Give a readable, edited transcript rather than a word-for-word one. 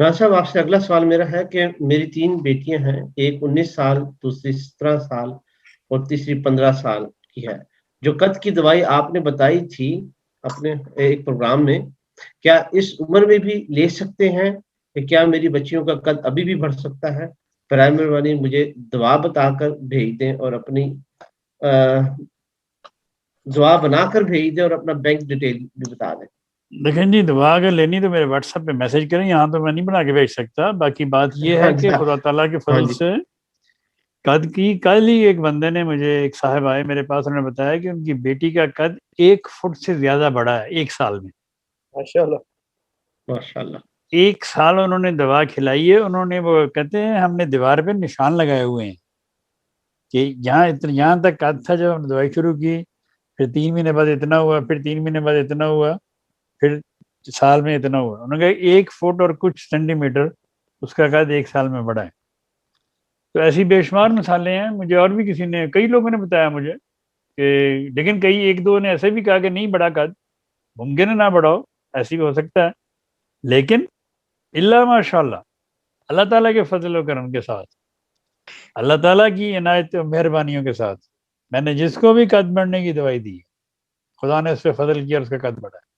راج صاحب آپ سے اگلا سوال میرا ہے کہ میری 3 بیٹیاں ہیں، ایک 19 سال، دوسری 17 سال اور تیسری 15 سال کی ہے۔ جو قد کی دوائی آپ نے بتائی تھی اپنے ایک پروگرام میں، کیا اس عمر میں بھی لے سکتے ہیں کہ کیا میری بچیوں کا قد ابھی بھی بڑھ سکتا ہے؟ برائے مہربانی مجھے دعا بتا کر بھیج دیں اور اپنی دعا بنا کر بھیج دیں اور اپنا بینک ڈیٹیل بھی بتا دیں۔ دیکھیں جی، دعا اگر لینی تو میرے واٹس ایپ پہ میسج کریں، یہاں تو میں نہیں بنا کے بھیج سکتا۔ باقی بات یہ ہے کہ خدا تعالیٰ کے ہاں فضل جی، سے قد کی، کل ہی ایک بندے نے مجھے، ایک صاحب آئے میرے پاس، انہوں نے بتایا کہ ان کی بیٹی کا قد 1 فٹ سے زیادہ بڑھا ہے 1 سال میں۔ ماشاء اللہ، ماشاء اللہ۔ 1 سال انہوں نے دوا کھلائی ہے، انہوں نے، وہ کہتے ہیں ہم نے دیوار پہ نشان لگائے ہوئے ہیں کہ یہاں تک قد تھا جب ہم نے دوائی شروع کی، پھر 3 مہینے بعد اتنا ہوا، پھر 3 مہینے بعد اتنا ہوا، پھر سال میں اتنا ہوا۔ انہوں نے کہا 1 فٹ اور کچھ سینٹی میٹر اس کا قد 1 سال میں بڑھا ہے۔ تو ایسی بے شمار مثالیں ہیں، مجھے اور بھی کسی نے، کئی لوگوں نے بتایا مجھے کہ، لیکن کئی ایک دو نے ایسے بھی کہا کہ نہیں بڑا قد، ممکن ہے نہ بڑا ہو، ایسی بھی ہو سکتا ہے، لیکن اللہ ماشاء اللہ، اللہ تعالیٰ کے فضل و کرم کے ساتھ، اللہ تعالیٰ کی عنایت و مہربانیوں کے ساتھ، میں نے جس کو بھی قد بڑھنے کی دوائی دی، خدا نے اس پہ فضل کیا اور اس کا قد بڑھا ہے۔